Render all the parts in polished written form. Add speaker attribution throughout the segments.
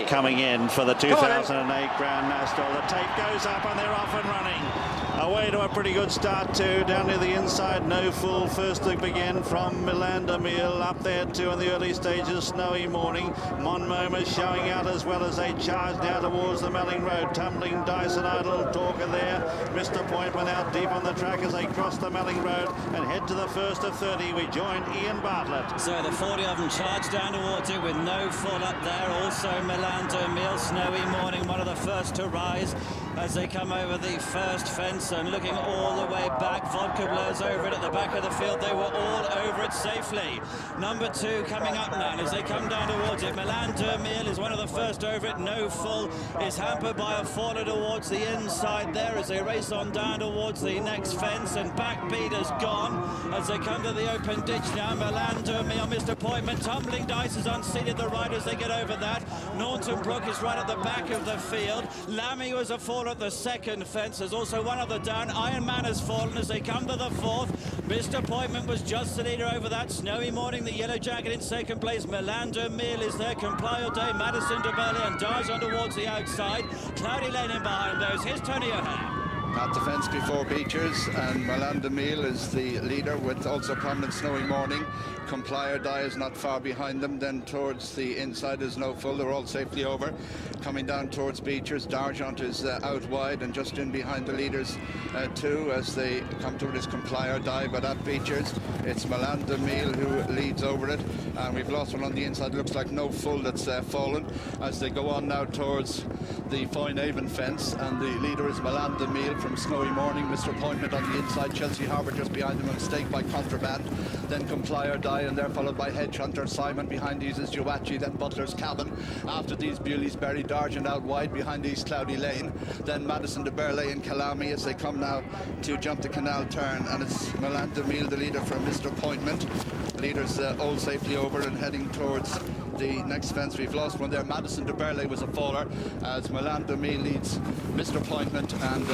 Speaker 1: coming in for the 2008 Grand National. The tape goes up and they're off and running. Away to a pretty good start too, down near the inside, No Fool first to begin from Milan de Mille, up there too in the early stages, Snowy Morning. Mon Moma showing out as well as they charge now towards the Melling Road. Tumbling Dice and Idle Talker there. Missed Appointment out deep on the track as they cross the Melling Road and head to the first of 30. We join Ian Bartlett.
Speaker 2: So the 40 of them charge down towards it with No Fool up there. Also Milan de Mille, Snowy Morning, one of the first to rise as they come over the first fence and looking all the way back. Vodka Blur's over it at the back of the field. They were all over it safely. Number 2 coming up now as they come down towards it. Milan de Mille is one of the first over it. No Fool is hampered by a faller towards the inside there as they race on down towards the next fence, and Backbeat has gone as they come to the open ditch now. Milan de Mille, Missed Appointment. Tumbling Dice has unseated the riders. They get over that. Norton Brook is right at the back of the field. Lammy was a faller at the second fence. There's also one other down. Iron Man has fallen as they come to the fourth. Missed Appointment was just the leader over that. Snowy Morning, the Yellow Jacket in second place. Milan de Mille is there. Comply or Day, Madison de Burley and Darjon towards the outside. Cloudy Lane in behind those. Here's Tony O'Hare.
Speaker 3: At the fence before Beechers, and Milan de Mille is the leader with also prominent Snowy Morning. Comply or Die is not far behind them. Then towards the inside is No Fool. They're all safely over. Coming down towards Beechers, Dargent is out wide and just in behind the leaders too as they come towards Comply or Die. But at Beechers, it's Milan de Mille who leads over it. And we've lost one on the inside. Looks like No Fool that's fallen as they go on now towards the Foynehaven fence. And the leader is Milan de Mille from Snowy Morning. Missed Appointment on the inside. Chelsea Harbour just behind them. A mistake by Contraband. Then Comply or Die, and they're followed by Hedge Hunter. Simon behind these is Joachi, then Butler's Cabin. After these, Bewley's Berry, Dargent out wide behind these, Cloudy Lane. Then Madison de Burley and Kalami as they come now to jump the canal turn, and it's Milan de Mille, the leader from Missed Appointment. Leaders all safely over and heading towards the next fence. We've lost one there. Madison de Burley was a faller as Milan de Mille leads Missed Appointment, and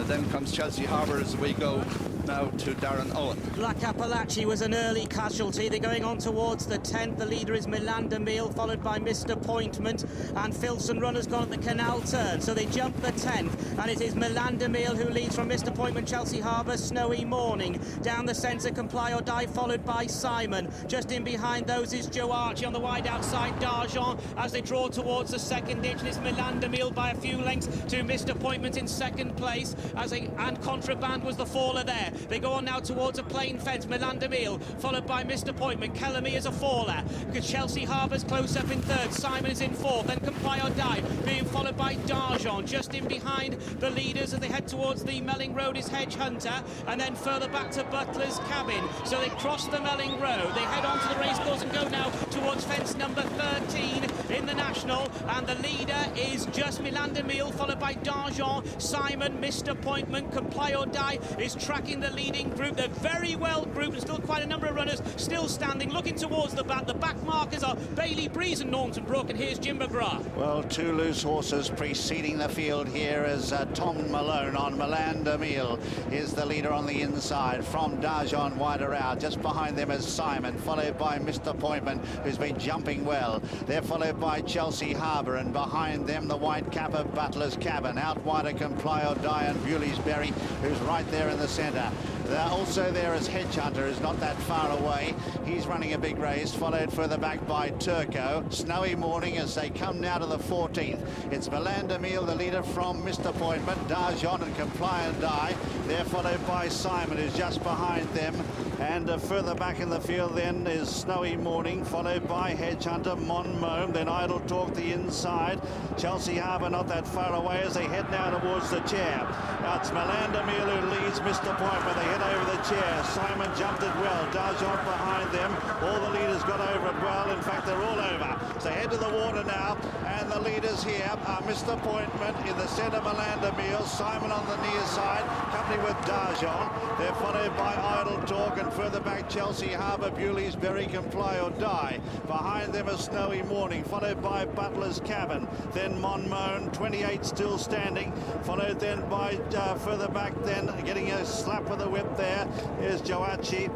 Speaker 3: then comes Chelsea Harbour as we go now to Darren Owen.
Speaker 4: Black Appalachie was an early casualty. They're going on towards the 10th. The leader is Milan de Mille, followed by Missed Appointment, and Filson Run has gone at the canal turn, so they jump the 10th, and it is Milan de Mille who leads from Missed Appointment, Chelsea Harbour, Snowy Morning. Down the centre, Comply or Die, followed by Simon. Just in behind those is Joe Archie on the wide outside, Dargent, as they draw towards the second ditch. It's Milan de Mille by a few lengths to Missed Appointment in second place, and Contraband was the faller there. They go on now towards a plain fence. Milan de Mille, followed by Missed Appointment. Kellamy is a faller. Chelsea Harbour's close up in third. Simon is in fourth. Then Comply or Die, being followed by Dargent. Just in behind the leaders as they head towards the Melling Road is Hedge Hunter, and then further back to Butler's Cabin. So they cross the Melling Road. They head on to the racecourse and go now towards fence number 13 in the National, and the leader is just Milan de Mille, followed by Dargent. Simon, Missed Appointment, Comply or Die is tracking the leading group. They're very well grouped, and still quite a number of runners still standing, looking towards the back. The back markers are Bailey Breeze and Norton Brook, and here's Jim McGrath.
Speaker 1: Well, 2 loose horses preceding the field here as Tom Malone on Milan de Mille is the leader on the inside from Dargent wider out. Just behind them is Simon, followed by Missed Appointment, who's been jumping well. They're followed by Chelsea Harbour, and behind them the white cap of Butler's Cabin. Out wider Comply or Die and Bewley's Berry, who's right there in the centre. Also there is Hedge Hunter, who's not that far away. He's running a big race, followed further back by Turco. Snowy Morning as they come now to the 14th. It's Milan de Mille, the leader from Missed Appointment. Dargent and Comply or Die. They're followed by Simon, who's just behind them. And further back in the field then is Snowy Morning, followed by Hedge Hunter, Mon Mome, then Idle Talk the inside. Chelsea Harbour not that far away as they head now towards the chair. Now it's Milan de Mille who leads Missed Appointment. They head over the chair. Simon jumped it well. Dargent behind them. All the leaders got over it well. In fact, they're all over. So head to the water now. And the leaders here are Missed Appointment in the centre, Milan de Mille. Simon on the near side, company with Dargent. They're followed by Idle Talk, and further back Chelsea Harbour, Bewley's Berry, Comply or Die. Behind them is Snowy Morning, followed by Butler's Cabin. Then Mon Mome, 28 still standing, followed then by further back then, getting a slap with the whip there, is Joachi.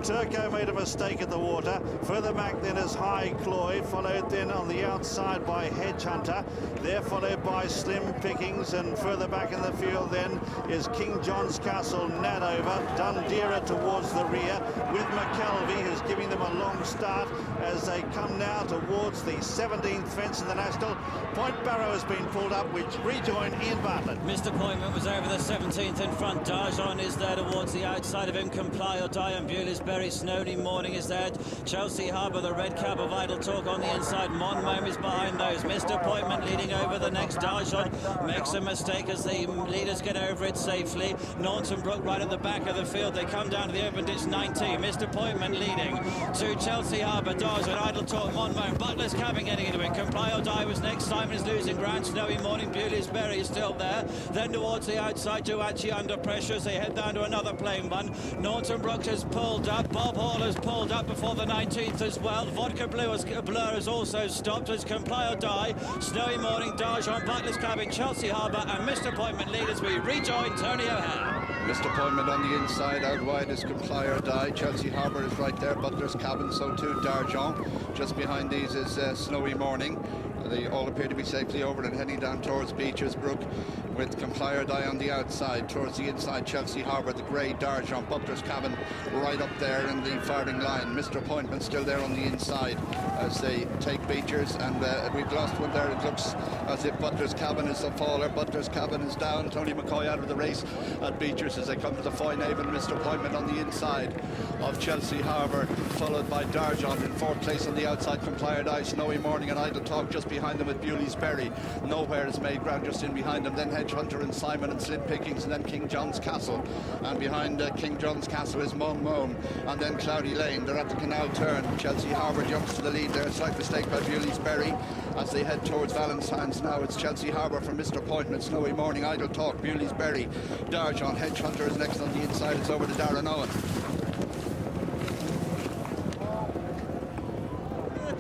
Speaker 1: Turco made a mistake at the water. Further back then is High Cloyd, followed then on the outside by Hedge Hedge Hunter. They're followed by Slim Pickings, and further back in the field then is King John's Castle, Nadover, Dundera towards the rear, with McKelvey, who's giving them a long start as they come now towards the 17th fence in the National. Point Barrow has been pulled up, which rejoin Ian Bartlett.
Speaker 2: Mr. Pointment was over the 17th in front. Darjon is there towards the outside of him. Comply or Die and Bewley's Snowy Morning is there. Chelsea Harbour, the red cap of Idle Talk on the inside. Monmouth is behind those. Mr. Pointment leading over the next. Darjon makes a mistake as the leaders get over it safely. Norton Brook right at the back of the field. They come down to the open ditch 19. Mr. Pointment leading to Chelsea Harbour. Darjon, Idle Talk, Monmouth. Butler's Cabin getting into it. Comply or Die was next. Simon is losing ground. Snowy Morning. Bewley's is still there. Then towards the outside, Duachi under pressure as they head down to another plain one. Norton Brook has pulled up. Bob Hall has pulled up before the 19th as well. Vodka Blur has also stopped as Comply or Die. Snowy Morning, Darjon, Butler's Cabin, Chelsea Harbour and Mr. Pointment lead as we rejoin Tony O'Hare.
Speaker 3: Mr. Pointment on the inside, out wide is Comply or Die. Chelsea Harbour is right there. Butler's Cabin, so too Darjon. Just behind these is Snowy Morning. They all appear to be safely over and heading down towards Beecher's Brook, with Comply or Die on the outside. Towards the inside, Chelsea Harbour, the grey Darjon, Butler's Cabin right up there in the farthing line. Mr. Pointment still there on the inside as they take Beecher's, and we've lost one there. It looks as if Butler's Cabin is the faller. Butler's Cabin is down. Tony McCoy out of the race at Beecher's as they come to the Foynaven. Mr. Pointment on the inside of Chelsea Harbour, followed by Darjon in fourth place on the outside. Comply or Die, Snowy Morning and Idle Talk just behind them with Bewley's Berry. Nowhere has made ground just in behind them. Then Hedge Hunter and Simon and Slim Pickings, and then King John's Castle. And behind King John's Castle is Monmouth, and then Cloudy Lane. They're at the canal turn. Chelsea Harbour jumps to the lead there. Slight mistake by Bewley's Berry as they head towards Valentine's. Now it's Chelsea Harbour from Mr. Pointment, Snowy Morning, Idle Talk, Bewley's Berry, Darjon. Hedge Hunter is next on the inside. It's over to Darren Owen.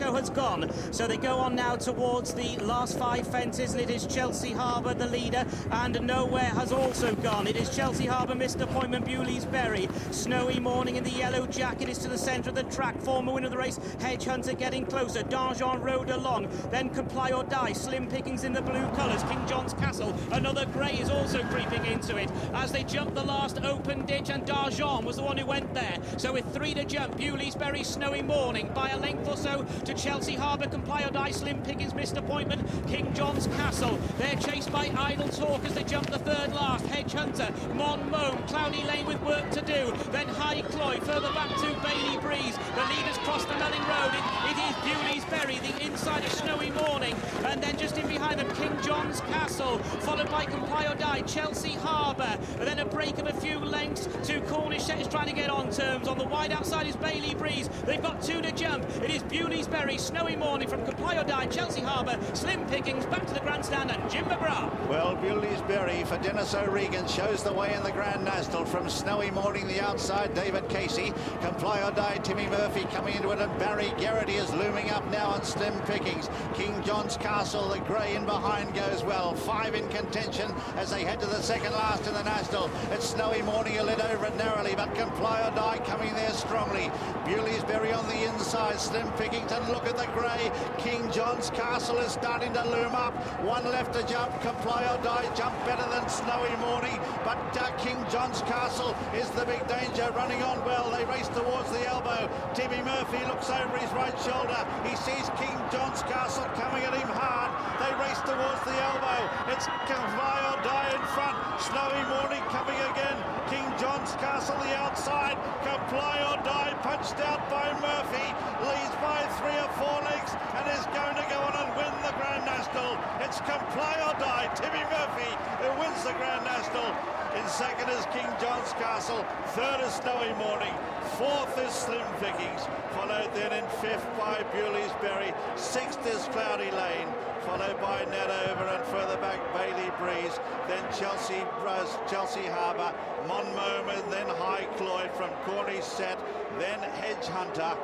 Speaker 4: Has gone, so they go on now towards the last 5 fences, and it is Chelsea Harbour the leader, and Nowhere has also gone. It is Chelsea Harbour, Mr. Pointment, Bewley's Berry, Snowy Morning in the yellow jacket is to the centre of the track, former winner of the race, Hedge Hunter getting closer, Darjon rode along, then Comply or Die, Slim Pickings in the blue colours, King John's Castle, another grey is also creeping into it as they jump the last open ditch, and Darjon was the one who went there, so with 3 to jump, Bewley's Berry, Snowy Morning by a length or so to Chelsea Harbour, Comply or Die, Slim Pickings, Mr. Pointment, King John's Castle. They're chased by Idle Talk as they jump the third last. Hedge Hunter, Monmouth, Cloudy Lane with work to do. Then High Cloy, further back to Bailey Breeze. The leaders cross the Melling Road. It is Bewley's Berry, the inside of Snowy Morning. And then just in behind them, King John's Castle, followed by Comply or Die, Chelsea Harbour. And then a break of a few lengths to Cornish Set is trying to get on terms. On the wide outside is Bailey Breeze. They've got 2 to jump. It is Bewley's Berry, Snowy Morning from Comply or Die, Chelsea Harbour, Slim Pickings back to the grandstand, and Jim McGrath.
Speaker 1: Well, Bewley's Berry for Dennis O'Regan shows the way in the Grand National from Snowy Morning the outside, David Casey, Comply or Die, Timmy Murphy coming into it, and Barry Garrity is looming up now on Slim Pickings. King John's Castle, the grey in behind goes well. 5 in contention as they head to the second last in the National. It's Snowy Morning who led over it narrowly, but Comply or Die coming there strongly. Bewley's Berry on the inside, Slim Pickings, and look at the grey. King John's Castle is starting to loom up. 1 left to jump. Comply or Die jump better than Snowy Morning, but King John's Castle is the big danger, running on well. They race towards the elbow. Timmy Murphy looks over his right shoulder. He sees King John's Castle coming at him hard. They race towards the elbow. It's Comply or Die in front. Snowy Morning coming again. King John's Castle the outside. Comply or Die punched out by Murphy. Leads by 3 or 4 lengths and is going to go on and win the Grand National. It's Comply or Die, Timmy Murphy, who wins the Grand National. In second is King John's Castle. Third is Snowy Morning. Fourth is Slim Pickings. Followed then in fifth by Bewley's Berry. Sixth is Cloudy Lane. Followed by Nadover, and further back Bailey Breeze. Then Chelsea Harbour, Monmouth, and then High Cloyd from Cornish Set. Then Hedge Hunter,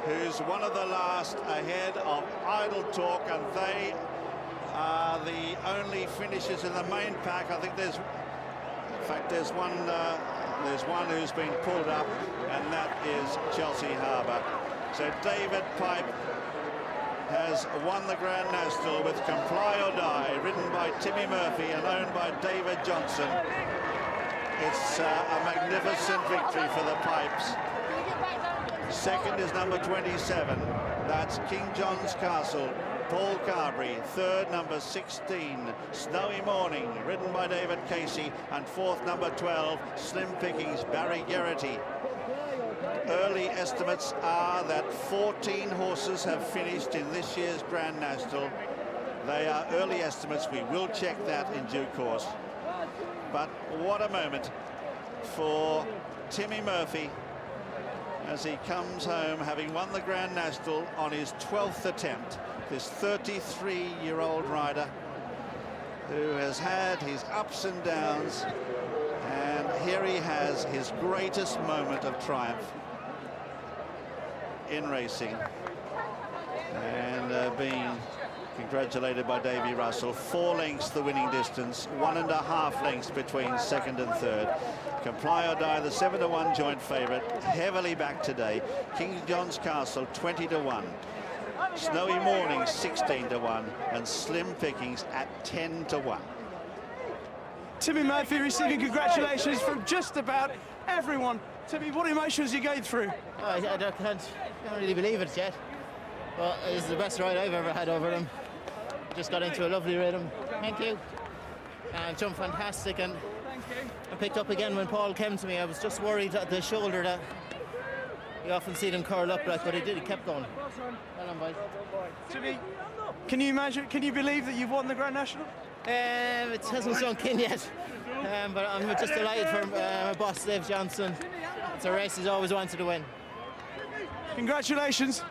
Speaker 1: who's one of the last ahead of Idle Talk, and they are the only finishers in the main pack. I think there's one who's been pulled up, and that is Chelsea Harbour. So David Pipe has won the Grand National with Comply or Die, ridden by Timmy Murphy and owned by David Johnson. It's a magnificent victory for the Pipes. Second is number 27. That's King John's Castle, Paul Carberry. Third, number 16, Snowy Morning, ridden by David Casey. And fourth, number 12, Slim Pickings, Barry Geraghty. Early estimates are that 14 horses have finished in this year's Grand National. They are early estimates. We will check that in due course. But what a moment for Timmy Murphy as he comes home, having won the Grand National on his 12th attempt. This 33-year-old rider who has had his ups and downs, and here he has his greatest moment of triumph in racing, and being congratulated by Davy Russell. 4 lengths the winning distance, 1.5 lengths between second and third. Comply or Die, the 7-to-1 joint favourite, heavily backed today. King John's Castle 20-1. Snowy Morning 16-1, and Slim Pickings at 10-1.
Speaker 5: Timmy Murphy receiving congratulations from just about everyone. Timmy, what emotions are you going through?
Speaker 6: I can't really believe it yet. Well, it's the best ride I've ever had over them. Just got into a lovely rhythm. Thank you. And jumped fantastic, and I picked up again when Paul came to me. I was just worried at the shoulder that you often see them curl up, like, but he did. He kept going. Well done, boys.
Speaker 5: Timmy, can you imagine? Can you believe that you've won the Grand National?
Speaker 6: It hasn't sunk in yet, but I'm just delighted for my boss, Dave Johnson. It's a race he's always wanted to win.
Speaker 5: Congratulations.